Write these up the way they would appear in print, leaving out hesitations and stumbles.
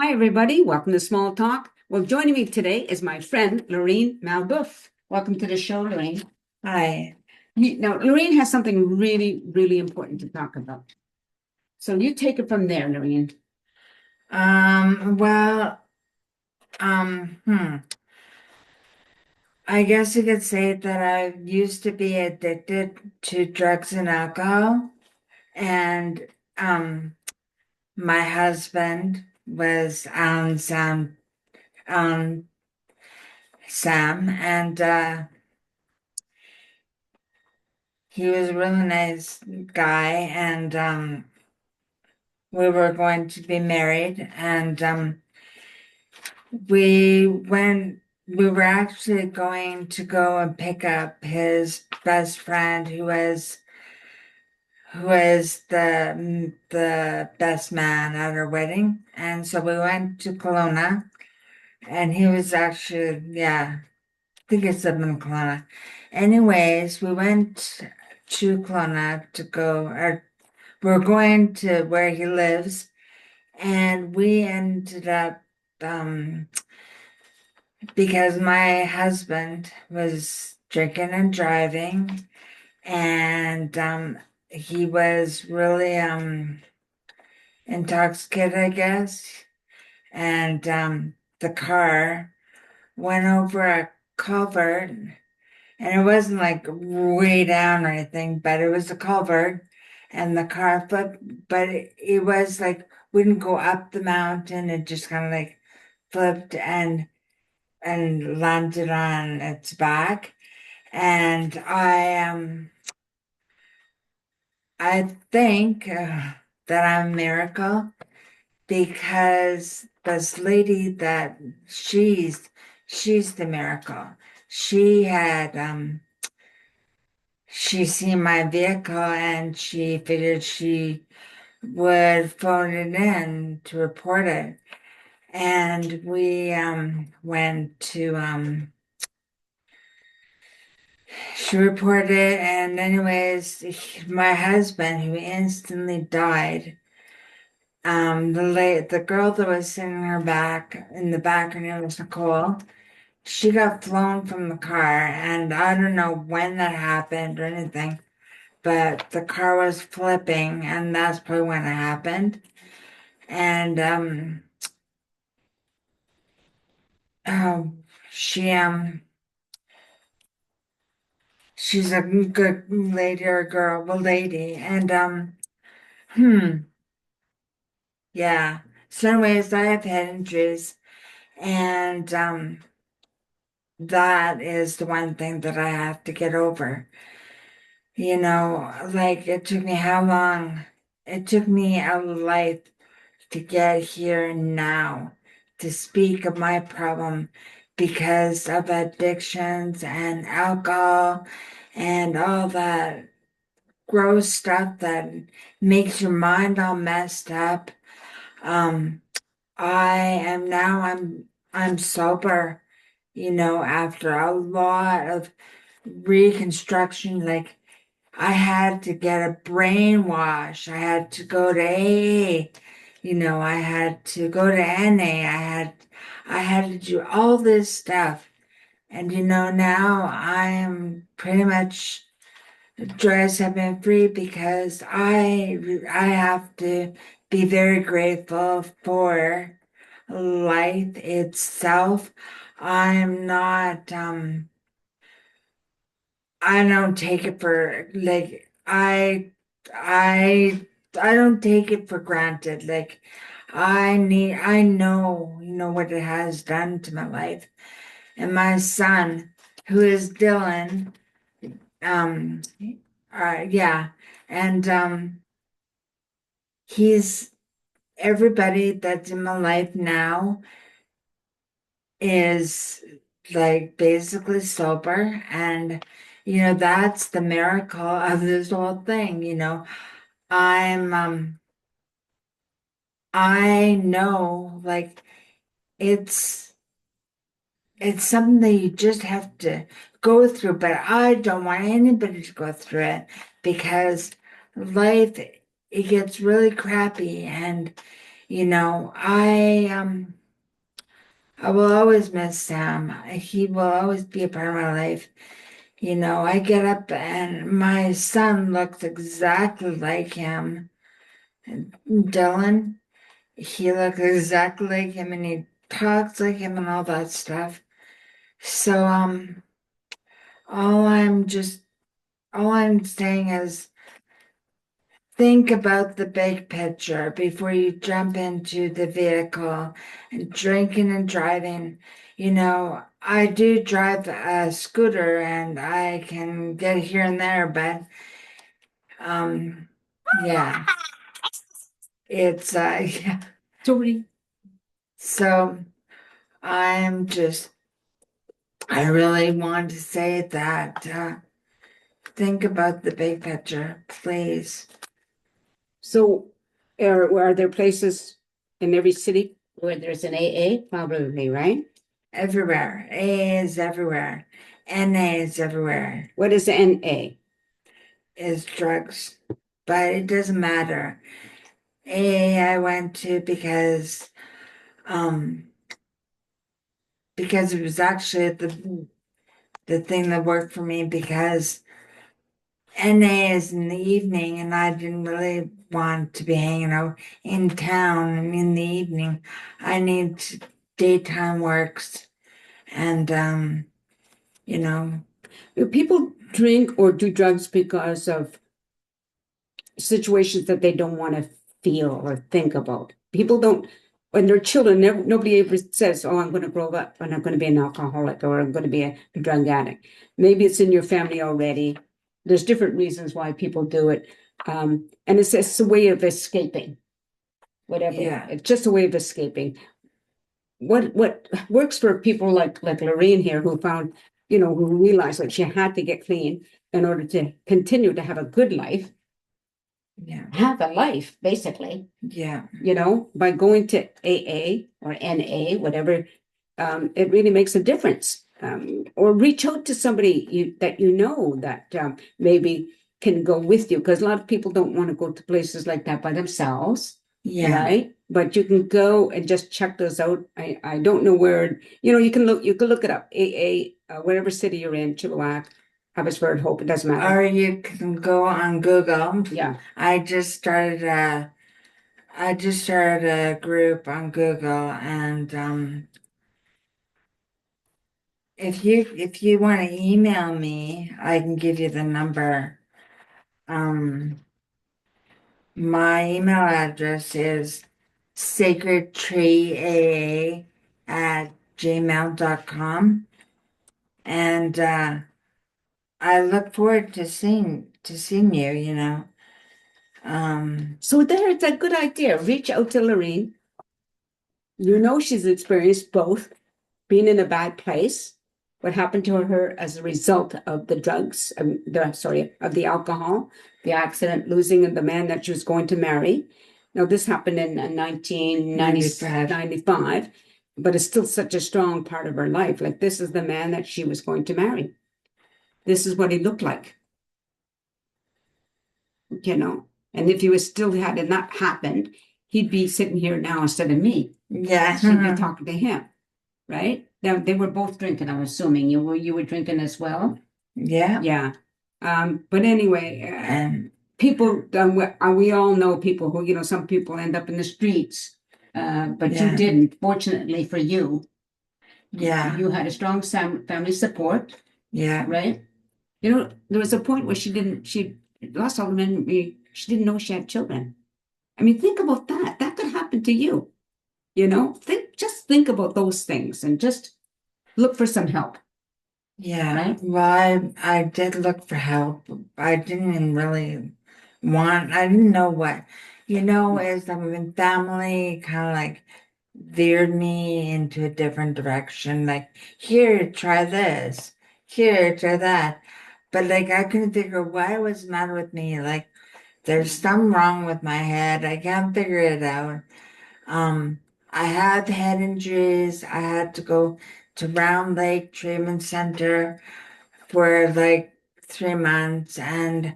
Hi, everybody. Welcome to Small Talk. Well, joining me today is my friend, Llorene Malboeuf. Welcome to the show, Llorene. Hi. Now, Llorene has something really, really important to talk about. So you take it from there, Llorene. Well, um, hmm. I guess you could say that I used to be addicted to drugs and alcohol, and um, my husband was Alan Sam, and he was a really nice guy, and we were going to be married, and We went, we were actually going to go and pick up his best friend who was the best man at our wedding. And so we went to Kelowna and he was actually, yeah, I think it's up in Kelowna. Anyways, we went to Kelowna to go, or we're going to where he lives, and we ended up because my husband was drinking and driving, and he was really intoxicated, I guess. And the car went over a culvert, and it wasn't like way down or anything, but it was a culvert, and the car flipped. But it was like we didn't go up the mountain; it just kind of like flipped and landed on its back. And I think that I'm a miracle because this lady that she's the miracle. She had she seen my vehicle and she figured she would phone it in to report it. And we went to she reported it, and anyways, my husband, who instantly died, the girl that was sitting in her back in the back, her name was Nicole. She got flown from the car, and I don't know when that happened or anything, but the car was flipping, and that's probably when it happened. And oh, she she's a good lady or girl, a lady, and hmm. Yeah. So anyways, I have head injuries, and that is the one thing that I have to get over. Like it took me how long? It took me a life to get here now to speak of my problem because of addictions and alcohol and all that gross stuff that makes your mind all messed up. Um, I am now I'm sober, after a lot of reconstruction. Like I had to get a brainwash. I had to go to AA, I had to go to NA. I had to do all this stuff. And now I am pretty much joy have been free because I have to be very grateful for life itself. I'm not I don't take it for like I I don't take it for granted. Like I know, what it has done to my life. And my son, who is Dylan, um yeah, and he's everybody that's in my life now is like basically sober, and that's the miracle of this whole thing. I'm I know, like, it's it's something that you just have to go through, but I don't want anybody to go through it because life, it gets really crappy, and I will always miss Sam. He will always be a part of my life. I get up and my son looks exactly like him. Dylan, he looks exactly like him and he talks like him and all that stuff. So all I'm just all I'm saying is think about the big picture before you jump into the vehicle and drinking and driving. I do drive a scooter and I can get here and there, but um yeah, it's yeah. Sorry. So I'm just I really want to say that think about the big picture, please. So are there places in every city where there's an AA? Probably, right? Everywhere. A is everywhere. NA is everywhere. What is NA? Is drugs. But it doesn't matter. AA I went to because it was actually the thing that worked for me because NA is in the evening and I didn't really want to be hanging out in town and in the evening. I need daytime works and you know, Do people drink or do drugs because of situations that they don't want to feel or think about? People don't, when they're children, nobody ever says, "Oh, I'm going to grow up and I'm going to be an alcoholic or I'm going to be a drug addict." Maybe it's in your family already. There's different reasons why people do it. And it's a way of escaping, whatever. yeah. It's just a way of escaping. What works for people like Lorraine here, who found, who realized like she had to get clean in order to continue to have a good life, Yeah. have a life, basically, Yeah. by going to AA or NA, whatever, it really makes a difference. Or reach out to somebody that that maybe can go with you, because a lot of people don't want to go to places like that by themselves, Yeah. right? But you can go and just check those out. I don't know where, you can look it up. AA, whatever city you're in, Chilliwack, Abbotsford, Hope, it doesn't matter. Or you can go on Google. Yeah. I just started a group on Google and if you want to email me, I can give you the number. My email address is sacredtreeaa@gmail.com. And I look forward to seeing you. So it's a good idea. Reach out to Lorene. She's experienced both being in a bad place, what happened to her as a result of the drugs, of the alcohol, the accident, losing the man that she was going to marry. Now, this happened in 1995, but it's still such a strong part of her life. Like, this is the man that she was going to marry. This is what he looked like, And if he was still had it not happened, he'd be sitting here now instead of me. Yeah. She'd be talking to him, right? Now they were both drinking. I'm assuming you were drinking as well. Yeah. Yeah. But anyway, people. We all know people who some people end up in the streets, but Yeah. you didn't. Fortunately for you, Yeah. you had a strong family support. Yeah. Right. There was a point where she lost all the memory. She didn't know she had children. I mean, think about that. That could happen to you. Think about those things and just look for some help. Yeah. Right? Well, I did look for help. I didn't really I didn't know what, as my family kind of like veered me into a different direction. Like, here, try this. Here, try that. But like, I couldn't figure why was the matter with me. Like, there's something wrong with my head. I can't figure it out. Um, I had head injuries. I had to go to Round Lake Treatment Center for like 3 months. And,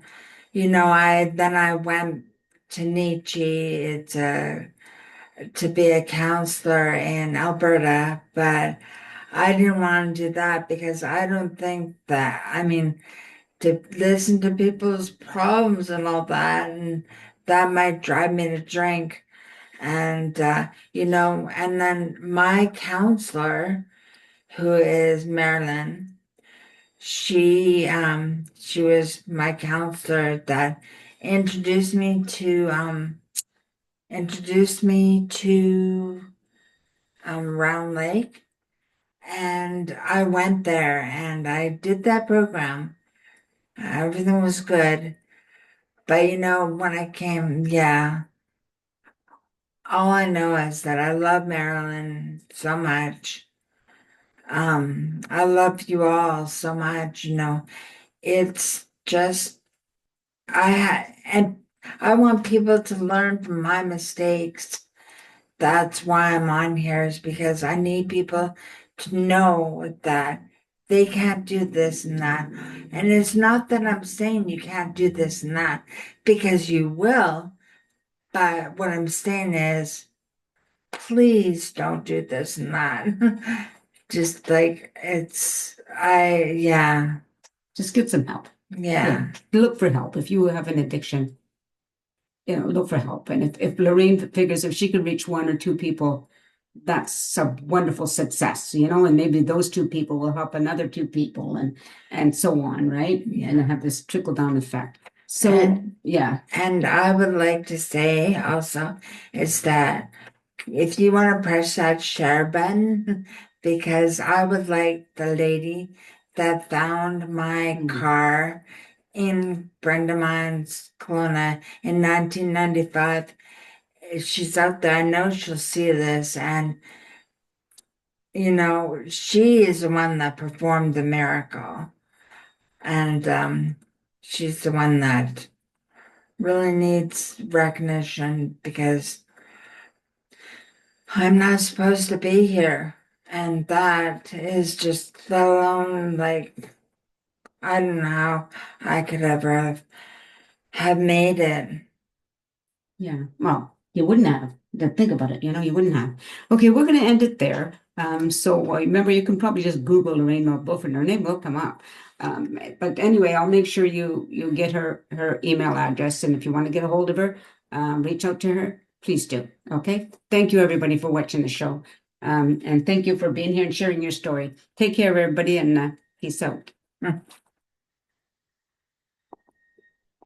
I went to Nietzsche. It's a to be a counselor in Alberta, but I didn't want to do that because I don't think that, I mean, to listen to people's problems and all that, and that might drive me to drink. And, and then my counselor, who is Marilyn, she was my counselor that introduced me to, Round Lake. And I went there and I did that program. Everything was good. But when I came, yeah, all I know is that I love Maryland so much. I love you all so much. It's just, and I want people to learn from my mistakes. That's why I'm on here, is because I need people to know that they can't do this and that. And it's not that I'm saying you can't do this and that, because you will. But what I'm saying is, please don't do this and that. Just like yeah, Just get some help. yeah. Look for help. If you have an addiction, look for help. And if Llorene figures if she can reach one or two people, that's a wonderful success, and maybe those two people will help another two people and so on, right? And have this trickle down effect. So, yeah. And I would like to say also is that if you want to press that share button, because I would like the lady that found my car in Brandamines, Kelowna in 1995. She's out there. I know she'll see this. And, she is the one that performed the miracle. And she's the one that really needs recognition because I'm not supposed to be here. And that is just alone, like, I don't know how I could ever have made it. Yeah. Well, you wouldn't have. Think about it. You wouldn't have. Okay, we're going to end it there. So remember, you can probably just Google Llorene Malboeuf and her name will come up. But anyway, I'll make sure you get her email address, and if you want to get a hold of her, reach out to her. Please do. Okay. Thank you, everybody, for watching the show. And thank you for being here and sharing your story. Take care, everybody, and peace out.